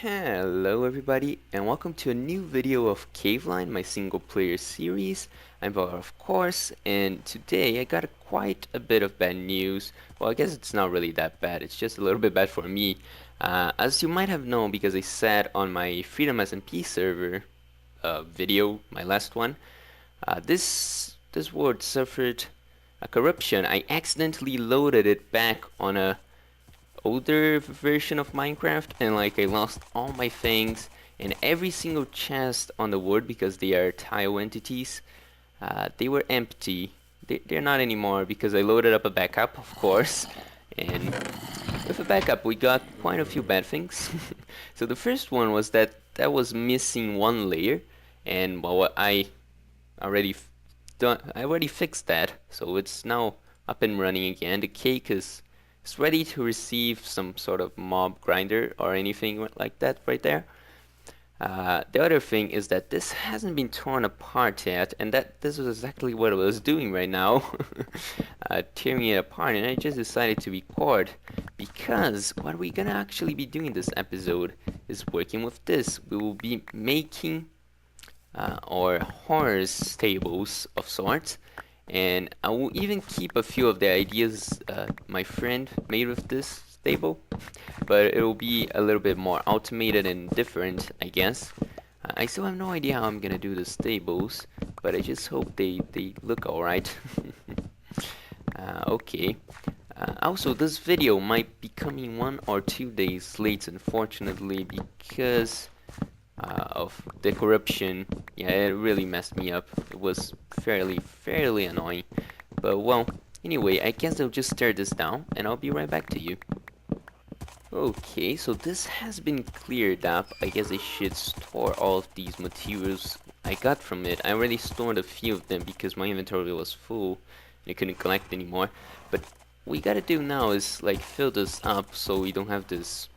Hello everybody and welcome to a new video of Caveline, my single player series. I'm Val, of course, and today I got quite a bit of bad news. Well, I guess it's not really that bad, it's just a little bit bad for me. As you might have known, because I said on my Freedom SMP server video, my last one, this world suffered a corruption. I accidentally loaded it back on a older version of Minecraft, and like I lost all my things and every single chest on the world because they are tile entities. They were empty. They're not anymore because I loaded up a backup, of course, and with a backup we got quite a few bad things. So the first one was that was missing one layer, and well, already I already fixed that, so it's now up and running again. The cake is ready to receive some sort of mob grinder or anything like that right there. The other thing is that this hasn't been torn apart yet, and that this was exactly what I was doing right now, tearing it apart, and I just decided to record because what we're gonna actually be doing this episode is working with this. We will be making or horse stables of sorts, and I will even keep a few of the ideas my friend made with this stable, but it will be a little bit more automated and different, I guess. I still have no idea how I'm gonna do the stables, but I just hope they look alright. Okay. Also, this video might be coming 1 or 2 days late, unfortunately, because of the corruption. Yeah, it really messed me up. It was fairly annoying. But well, anyway, I guess I'll just tear this down and I'll be right back to you. Okay, so this has been cleared up. I guess I should store all of these materials I got from it. I already stored a few of them because my inventory was full and I couldn't collect anymore. But what we gotta do now is like fill this up so we don't have this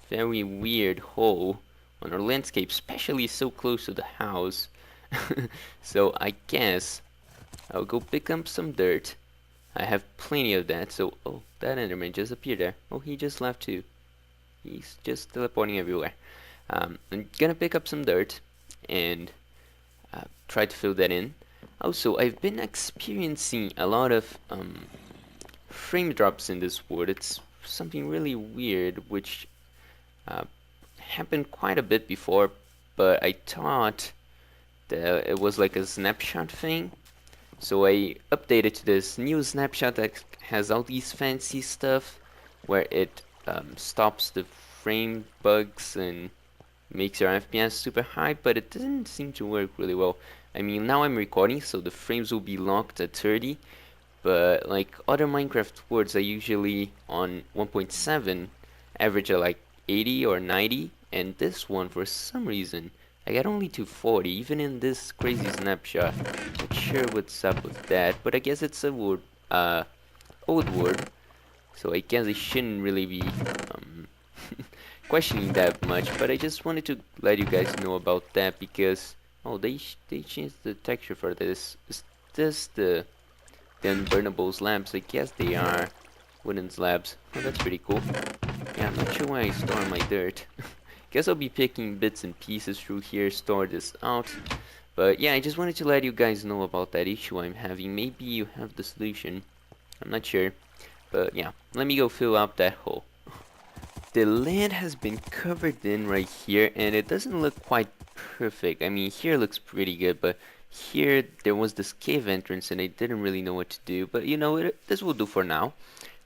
very weird hole on our landscape, especially so close to the house. So I guess I'll go pick up some dirt. I have plenty of that, so oh, that Enderman just appeared there. Oh, he just left too. He's just teleporting everywhere. I'm gonna pick up some dirt and try to fill that in. Also, I've been experiencing a lot of frame drops in this world. It's something really weird, which uh, happened quite a bit before, but I thought that it was like a snapshot thing. So I updated to this new snapshot that has all these fancy stuff where it stops the frame bugs and makes your FPS super high, but it doesn't seem to work really well. I mean, now I'm recording, so the frames will be locked at 30, but like other Minecraft worlds are usually on 1.7, average at like 80 or 90, and this one, for some reason, I got only to 40, even in this crazy snapshot. Not sure what's up with that, but I guess it's a word, old word, so I guess I shouldn't really be questioning that much. But I just wanted to let you guys know about that because oh, they changed the texture for this. Is this the unburnable slabs? I guess they are wooden slabs. Oh, that's pretty cool. Yeah, I'm not sure where I store my dirt. Guess I'll be picking bits and pieces through here, store this out. But yeah, I just wanted to let you guys know about that issue I'm having. Maybe you have the solution. I'm not sure. But yeah, let me go fill up that hole. The land has been covered in right here, and it doesn't look quite perfect. I mean, here looks pretty good, but here there was this cave entrance and I didn't really know what to do. But you know, this will do for now.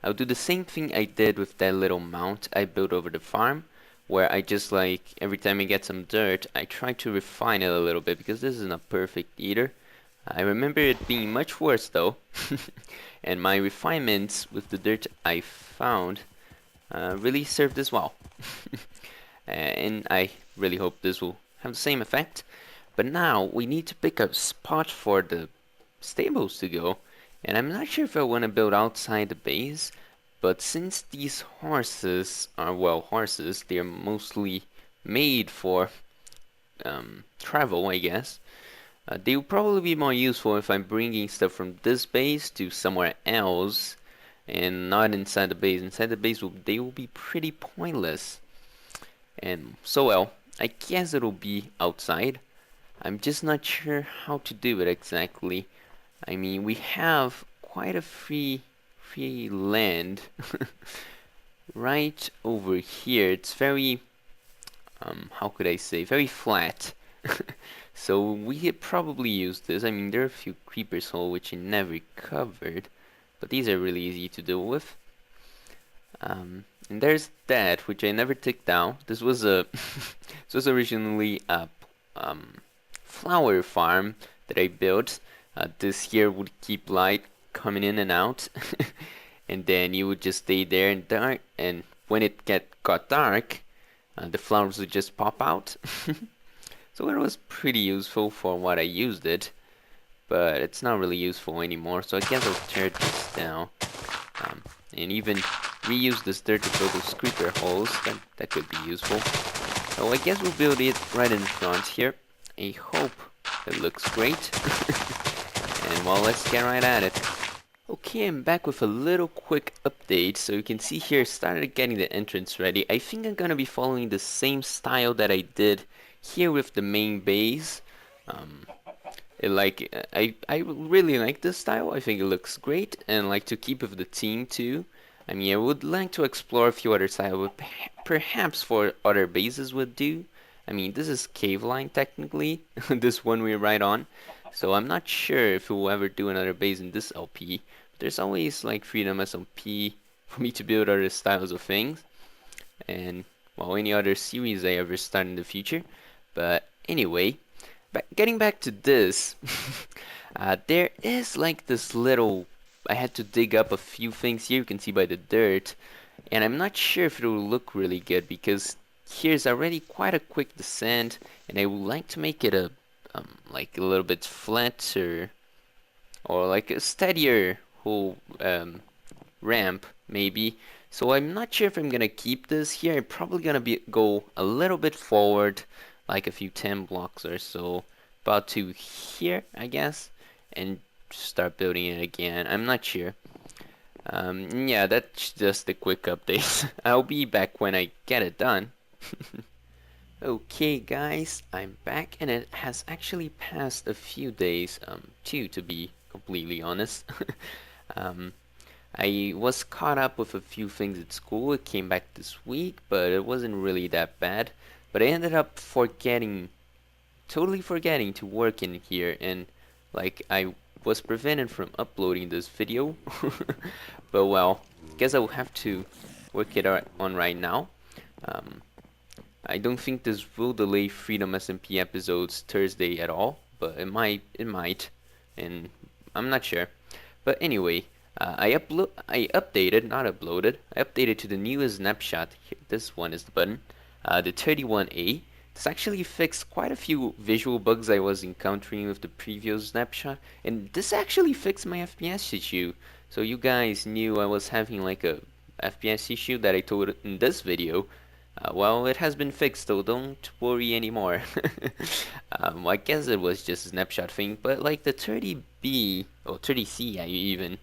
I'll do the same thing I did with that little mount I built over the farm, where I just like, every time I get some dirt, I try to refine it a little bit, because this isn't a perfect either. I remember it being much worse though, and my refinements with the dirt I found really served as well. And I really hope this will have the same effect. But now we need to pick a spot for the stables to go, and I'm not sure if I want to build outside the base. But since these horses are, well, horses, they're mostly made for travel, I guess. They will probably be more useful if I'm bringing stuff from this base to somewhere else and not inside the base. Inside the base, they will be pretty pointless. And so well, I guess it'll be outside. I'm just not sure how to do it exactly. I mean, we have quite a free land right over here. It's very how could I say, very flat. So we could probably use this. I mean, there are a few creepers hole which I never covered, but these are really easy to deal with. And there's that which I never took down. This was a this was originally a flower farm that I built. This here would keep light coming in and out, and then you would just stay there in dark. And when it got dark, the flowers would just pop out. So it was pretty useful for what I used it, but it's not really useful anymore. So I guess I'll tear this down, and even reuse this dirt to build those creeper holes. That could be useful. So I guess we'll build it right in front here. I hope it looks great. And well, let's get right at it. Okay, I'm back with a little quick update. So you can see here, started getting the entrance ready. I think I'm gonna be following the same style that I did here with the main base. I really like this style. I think it looks great, and like to keep with the theme too. I mean, I would like to explore a few other styles, but perhaps for other bases would do. I mean, this is Caveline technically, this one we're right on. So I'm not sure if we'll ever do another base in this LP. But there's always like Freedom SMP for me to build other styles of things, and well, any other series I ever start in the future. But anyway, getting back to this, there is like this little. I had to dig up a few things here. You can see by the dirt, and I'm not sure if it will look really good because here's already quite a quick descent, and I would like to make it a like a little bit flatter or like a steadier whole ramp maybe. So I'm not sure if I'm gonna keep this here. I'm probably gonna go a little bit forward, like a few 10 blocks or so, about to here, I guess, and start building it again. I'm not sure. Yeah, that's just a quick update. I'll be back when I get it done. Okay guys, I'm back, and it has actually passed a few days, too, to be completely honest. I was caught up with a few things at school. It came back this week, but it wasn't really that bad. But I ended up totally forgetting to work in here, and like I was prevented from uploading this video. But well, guess I will have to work it on right now. I don't think this will delay Freedom SMP episodes Thursday at all, but it might, and I'm not sure. But anyway, I updated, not uploaded. I updated to the newest snapshot. This one is the button, the 31A. This actually fixed quite a few visual bugs I was encountering with the previous snapshot, and this actually fixed my FPS issue. So you guys knew I was having like a FPS issue that I told in this video. Well, it has been fixed, so don't worry anymore. I guess it was just a snapshot thing, but like the 30B, or 30C even,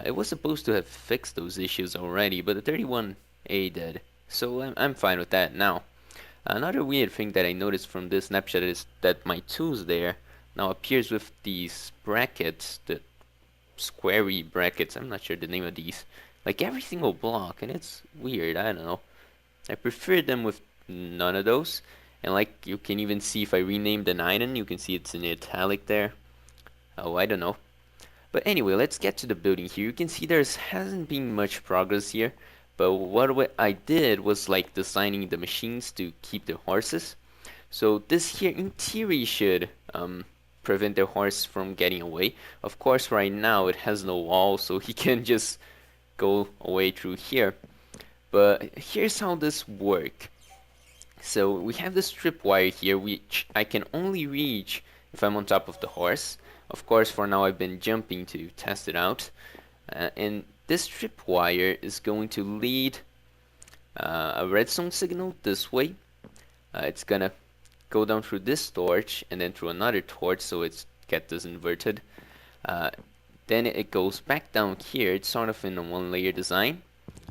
it was supposed to have fixed those issues already, but the 31A did. So I'm fine with that now. Another weird thing that I noticed from this snapshot is that my tools there now appears with these brackets, the squarey brackets, I'm not sure the name of these, like every single block, and it's weird, I don't know. I prefer them with none of those, and like you can even see if I rename the item, you can see it's in italic there. Oh, I don't know. But anyway, let's get to the building here. You can see hasn't been much progress here, but what I did was like designing the machines to keep the horses. So this here in theory should prevent the horse from getting away. Of course, right now it has no wall, so he can just go away through here. But here's how this works. So we have this tripwire here, which I can only reach if I'm on top of the horse. Of course, for now I've been jumping to test it out. And this tripwire is going to lead a redstone signal this way. It's gonna go down through this torch and then through another torch, so it's get this inverted. Then it goes back down here. It's sort of in a one-layer design,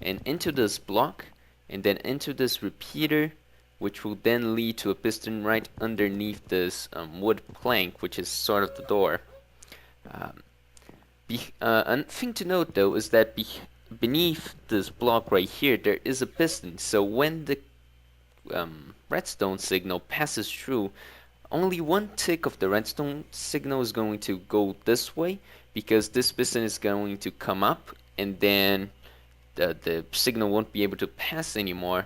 and into this block, and then into this repeater, which will then lead to a piston right underneath this wood plank, which is sort of the door. Um, a thing to note though is that beneath this block right here there is a piston, so when the redstone signal passes through, only one tick of the redstone signal is going to go this way, because this piston is going to come up and then the signal won't be able to pass anymore,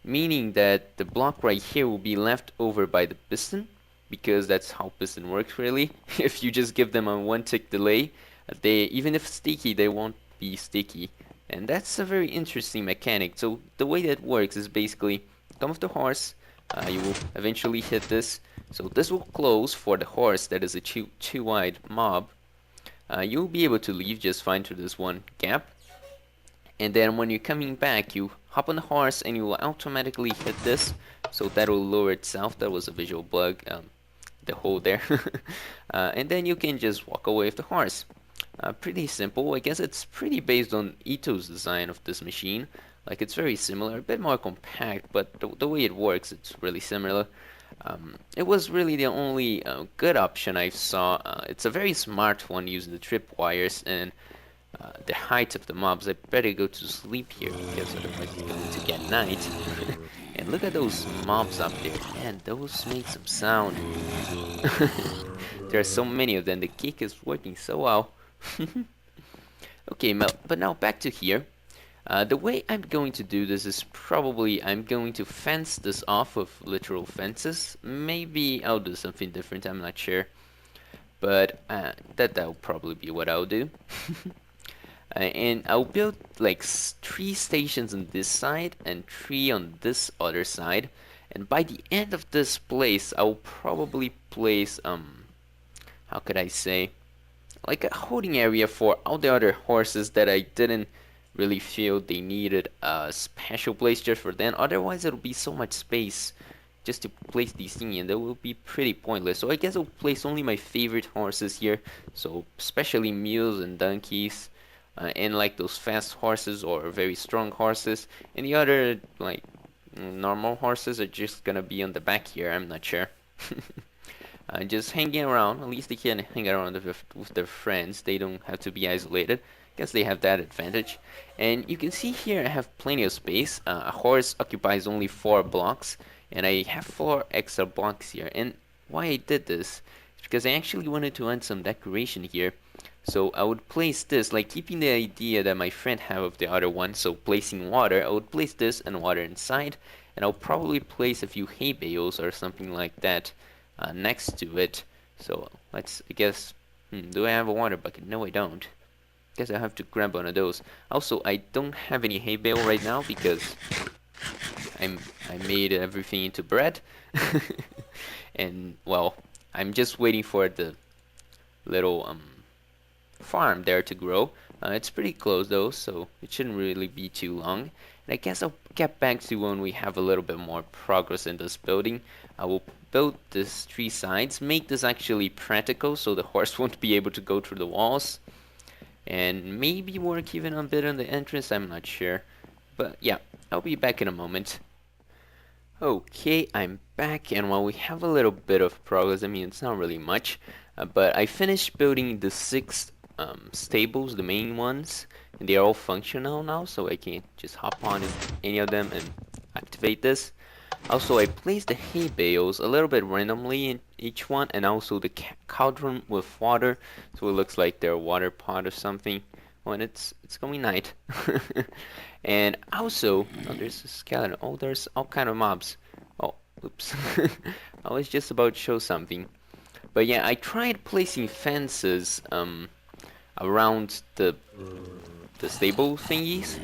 meaning that the block right here will be left over by the piston, because that's how piston works really. If you just give them a one tick delay, they, even if sticky, they won't be sticky. And that's a very interesting mechanic. So the way that works is basically come with the horse, you will eventually hit this, so this will close for the horse that is a too wide mob. You'll be able to leave just fine through this one gap, and then when you're coming back you hop on the horse and you will automatically hit this, so that will lower itself. That was a visual bug, the hole there. And then you can just walk away with the horse. Pretty simple. I guess it's pretty based on Ito's design of this machine. Like, it's very similar, a bit more compact, but the way it works, it's really similar. It was really the only good option I saw. It's a very smart one using the tripwires and the height of the mobs. I better go to sleep here because otherwise it's going to get night. And look at those mobs up there. Man, those make some sound. There are so many of them. The kick is working so well. Okay, but now back to here. The way I'm going to do this is probably I'm going to fence this off with literal fences. Maybe I'll do something different, I'm not sure. But that'll probably be what I'll do. And I'll build like 3 stations on this side and 3 on this other side. And by the end of this place, I'll probably place, how could I say, like a holding area for all the other horses that I didn't really feel they needed a special place just for them. Otherwise it'll be so much space just to place these things, and that will be pretty pointless. So I guess I'll place only my favorite horses here, so especially mules and donkeys, and like those fast horses or very strong horses, and the other like normal horses are just gonna be on the back here. I'm not sure. Just hanging around. At least they can hang around with their friends. They don't have to be isolated. Guess they have that advantage. And you can see here I have plenty of space. A horse occupies only 4 blocks, and I have 4 extra blocks here. And why I did this is because I actually wanted to add some decoration here. So I would place this, like keeping the idea that my friend had of the other one. So placing water, I would place this and water inside, and I'll probably place a few hay bales or something like that next to it. So let's, I guess, do I have a water bucket? No, I don't. Guess I have to grab one of those. Also, I don't have any hay bale right now because I made everything into bread. And well, I'm just waiting for the little farm there to grow. It's pretty close though, so it shouldn't really be too long. And I guess I'll get back to when we have a little bit more progress in this building. I will build these 3 sides, make this actually practical so the horse won't be able to go through the walls. And maybe work even a bit on the entrance, I'm not sure. But yeah, I'll be back in a moment. Okay, I'm back, and while we have a little bit of progress, I mean it's not really much, but I finished building the 6 stables, the main ones, and they're all functional now, so I can just hop on any of them and activate this. Also, I placed the hay bales a little bit randomly in each one, and also the cauldron with water, so it looks like they're a water pot or something. Oh, and it's going night. And also, oh, there's a skeleton. Oh, there's all kind of mobs. Oh, oops. I was just about to show something. But yeah, I tried placing fences around the stable thingies.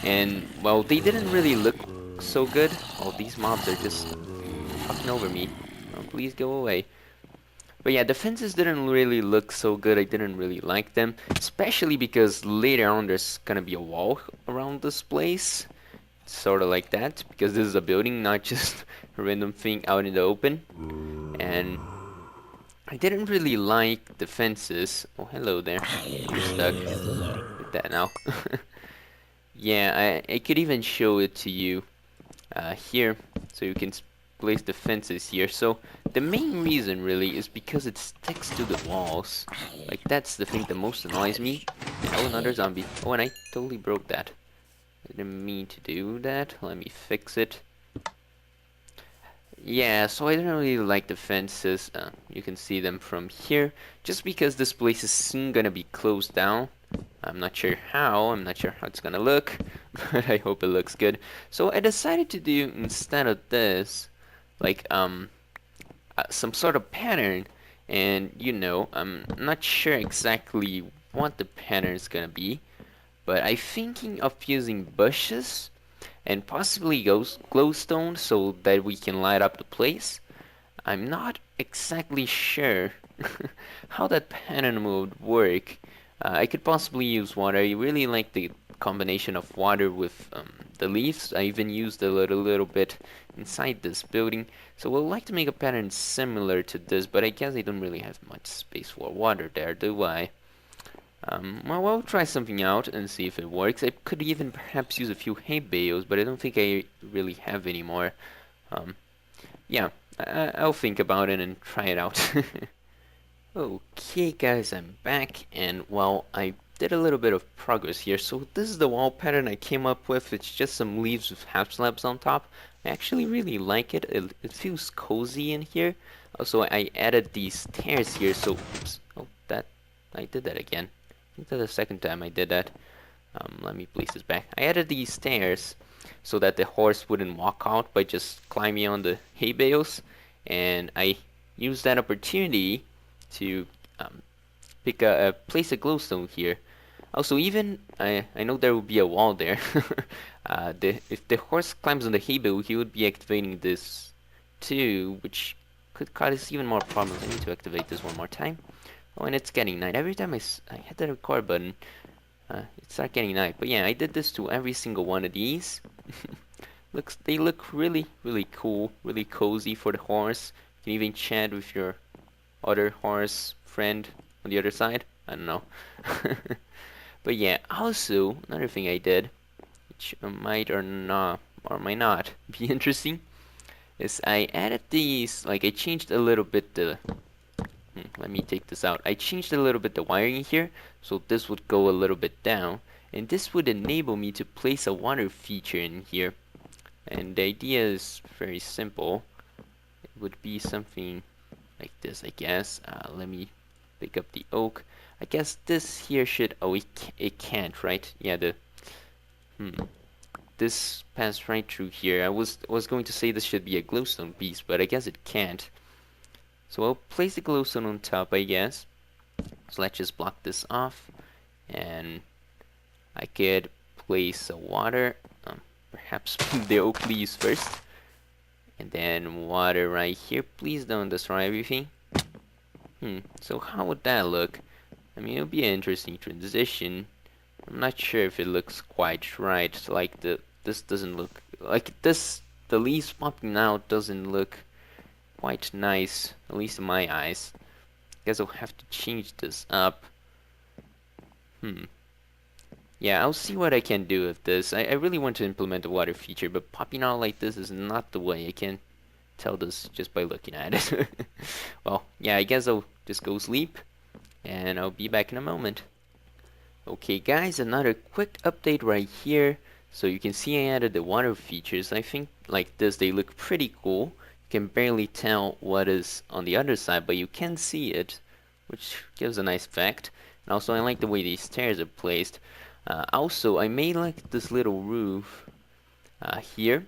And well, they didn't really look so good. Oh, these mobs are just fucking over me. Oh, please go away. But yeah, the fences didn't really look so good. I didn't really like them, especially because later on there's gonna be a wall around this place, sort of like that, because this is a building, not just a random thing out in the open. And I didn't really like the fences. Oh, hello there. You're stuck. Like that now. Yeah, I could even show it to you. here, so you can place the fences here. So the main reason really is because it sticks to the walls. Like that's the thing that most annoys me. Oh, another zombie. Oh, and I totally broke that. I didn't mean to do that. Let me fix it. Yeah, so I don't really like the fences. You can see them from here. Just because this place is soon gonna be closed down. I'm not sure how. I'm not sure how it's gonna look, but I hope it looks good. So I decided to do, instead of this, like some sort of pattern. And you know, I'm not sure exactly what the pattern is gonna be, but I'm thinking of using bushes and possibly glowstone so that we can light up the place. I'm not exactly sure how that pattern would work. I could possibly use water. I really like the combination of water with the leaves. I even used a little bit inside this building. So we'll like to make a pattern similar to this, but I guess I don't really have much space for water there, do I? Well, we'll try something out and see if it works. I could even perhaps use a few hay bales, but I don't think I really have any more. Um, yeah, I'll think about it and try it out. Okay, guys, I'm back, and well, I did a little bit of progress here. So this is the wall pattern I came up with. It's just some leaves with half slabs on top. I actually really like it. It feels cozy in here. Also, I added these stairs here, so oops, oh, that I did that again. I think that's the second time I did that. Let me place this back. I added these stairs so that the horse wouldn't walk out by just climbing on the hay bales, and I used that opportunity to place a glowstone here. Also, even I know there will be a wall there. If the horse climbs on the hay bale, he would be activating this too, which could cause even more problems. I need to activate this one more time. Oh, and it's getting night. Every time I hit the record button, it starts getting night. But yeah, I did this to every single one of these. They look really cool, really cozy for the horse. You can even chat with your other horse friend on the other side. I don't know. But yeah, also another thing I did, which might or might not be interesting, is I added these. Like I changed a little bit the. Let me take this out. I changed a little bit the wiring here, so this would go a little bit down, and this would enable me to place a water feature in here. And the idea is very simple. It would be something like this, I guess. Let me pick up the oak. I guess this here should. Oh, it can't, right? Yeah, this passed right through here. I was going to say this should be a glowstone piece, but I guess it can't. So I'll place the glowstone on top, I guess. So let's just block this off, and I could place a water. Perhaps the oak leaves first, and then water right here. Please don't destroy everything. So how would that look? I mean, it would be an interesting transition. I'm not sure if it looks quite right. Like this doesn't look like this. The leaves popping out doesn't look quite nice, at least in my eyes. Guess I'll have to change this up. Yeah, I'll see what I can do with this. I really want to implement a water feature, but popping out like this is not the way. I can tell this just by looking at it. Well, yeah, I guess I'll just go sleep, and I'll be back in a moment. Okay, guys, another quick update right here. So you can see I added the water features. I think like this, they look pretty cool. You can barely tell what is on the other side, but you can see it, which gives a nice effect. And also, I like the way these stairs are placed. Also, I made like this little roof here,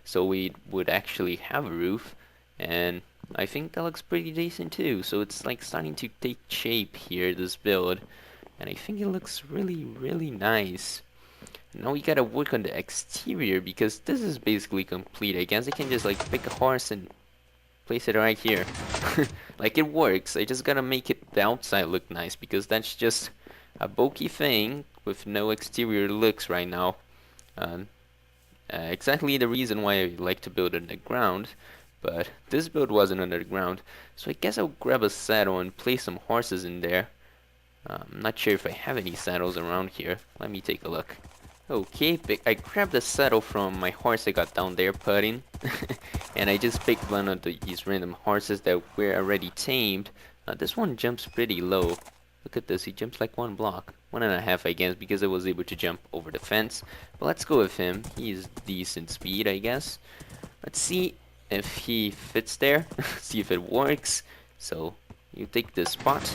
so we would actually have a roof, and I think that looks pretty decent too. So it's like starting to take shape here, this build, and I think it looks really nice. Now we gotta work on the exterior because this is basically complete. I guess I can just like pick a horse and place it right here. Like it works. I just gotta make it the outside look nice because that's just a bulky thing with no exterior looks right now. Exactly the reason why I like to build underground, but this build wasn't underground. So I guess I'll grab a saddle and place some horses in there. I'm not sure if I have any saddles around here. Let me take a look. Okay, I grabbed the saddle from my horse I got down there putting, and I just picked one of these random horses that were already tamed. This one jumps pretty low. Look at this, he jumps like 1 block. 1.5 I guess, because I was able to jump over the fence. But let's go with him. He's decent speed, I guess. Let's see if he fits there. See if it works. So, you take this spot.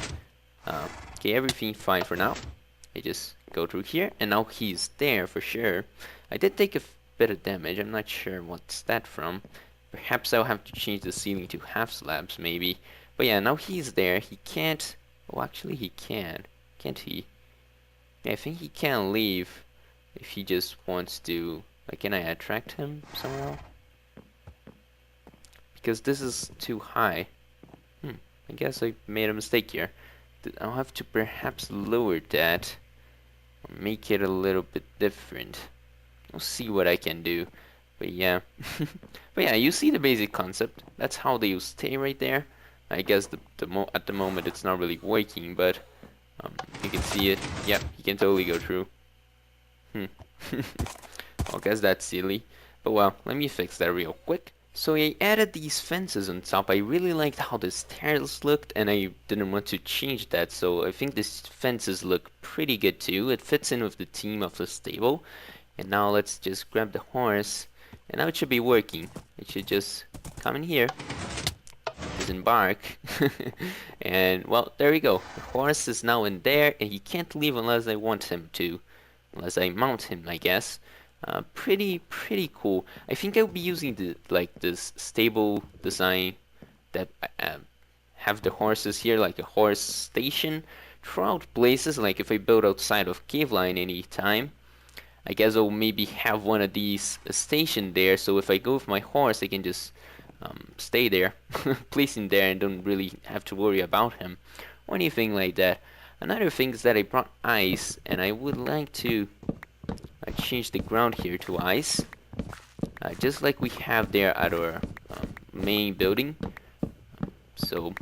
Okay, everything fine for now. I just go through here, and now he's there for sure. I did take a bit of damage. I'm not sure what's that from. Perhaps I'll have to change the ceiling to half slabs, maybe. But yeah, now he's there. He can't... Oh, actually he can. Can't he? Yeah, I think he can leave if he just wants to... Like, can I attract him somehow? Because this is too high. I guess I made a mistake here. I'll have to perhaps lower that. Or make it a little bit different. I'll see what I can do. But yeah. But yeah, you see the basic concept. That's how they will stay right there. I guess at the moment it's not really working, but you can see it. Yep, you can totally go through. I guess that's silly. But well, let me fix that real quick. So I added these fences on top. I really liked how the stairs looked, and I didn't want to change that, so I think these fences look pretty good too. It fits in with the theme of the stable. And now let's just grab the horse, and now it should be working. It should just come in here, disembark, and well, there we go. The horse is now in there, and he can't leave unless I want him to. Unless I mount him, I guess. Pretty cool. I think I'll be using this stable design that have the horses here, like a horse station throughout places. Like if I build outside of Caveline anytime, I guess I'll maybe have one of these stationed there. So if I go with my horse, I can just stay there, place him there, and don't really have to worry about him or anything like that. Another thing is that I brought ice, and I would like to change the ground here to ice, just like we have there at our main building. So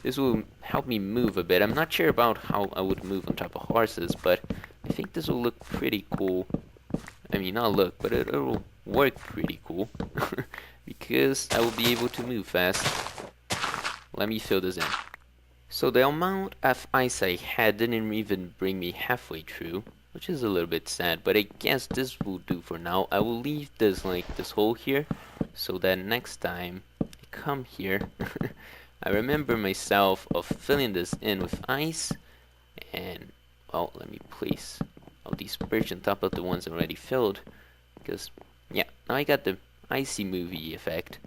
this will help me move a bit. I'm not sure about how I would move on top of horses, but I think this will look pretty cool. I mean, not look, but it will work pretty cool because I will be able to move fast. Let me fill this in. So the amount of ice I had didn't even bring me halfway through, which is a little bit sad, but I guess this will do for now. I will leave this this hole here, so that next time I come here, I remember myself of filling this in with ice, and well, let me place all these birch on top of the ones already filled, because yeah, now I got the icy movie effect.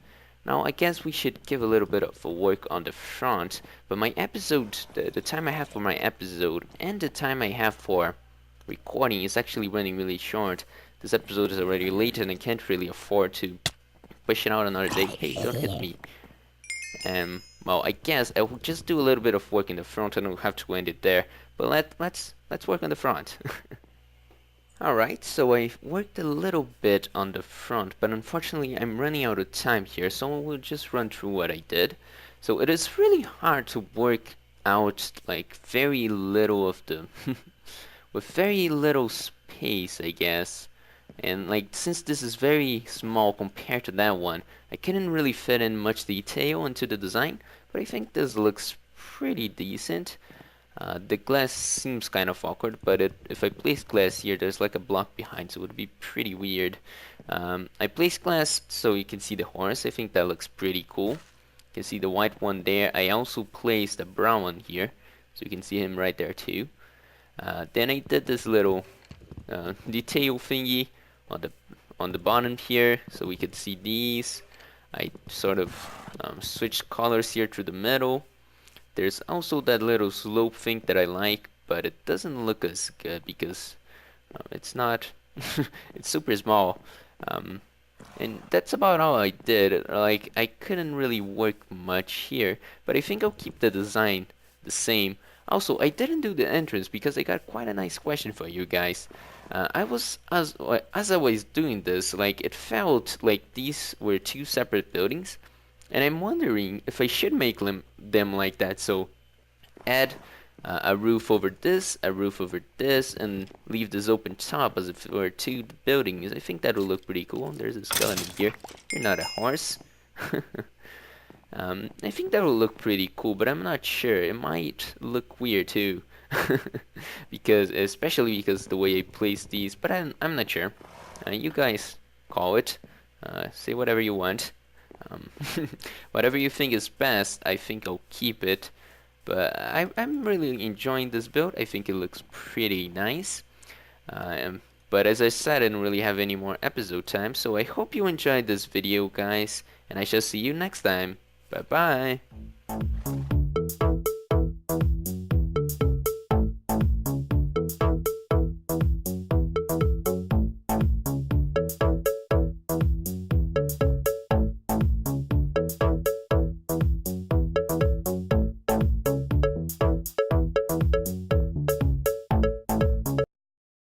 Now I guess we should give a little bit of a work on the front, but my episode, the time I have for my episode and the time I have for recording is actually running really short. This episode is already late and I can't really afford to push it out another day. Hey, don't hit me. Well, I guess I will just do a little bit of work in the front and I'll have to end it there. But let's work on the front. Alright, so I worked a little bit on the front, but unfortunately I'm running out of time here, so I will just run through what I did. So it is really hard to work out like very little of the with very little space, I guess. And like since this is very small compared to that one, I couldn't really fit in much detail into the design, but I think this looks pretty decent. The glass seems kind of awkward, but if I place glass here, there's like a block behind, so it would be pretty weird. I placed glass so you can see the horse. I think that looks pretty cool. You can see the white one there. I also placed a brown one here, so you can see him right there too. Then I did this little detail thingy on the bottom here, so we could see these. I sort of switched colors here through the middle. There's also that little slope thing that I like, but it doesn't look as good because it's not, it's super small. And that's about all I did. Like, I couldn't really work much here, but I think I'll keep the design the same. Also, I didn't do the entrance because I got quite a nice question for you guys. As I was doing this, like, it felt like these were two separate buildings. And I'm wondering if I should make them like that. So add a roof over this, a roof over this, and leave this open top as if it were two buildings. I think that will look pretty cool. There's a skeleton here. You're not a horse. I think that will look pretty cool, but I'm not sure. It might look weird too, because especially because the way I place these. But I'm not sure. You guys call it. Say whatever you want. Um, whatever you think is best, I think I'll keep it. But I'm really enjoying this build. I think it looks pretty nice. But as I said, I didn't really have any more episode time, so I hope you enjoyed this video, guys, and I shall see you next time. Bye bye.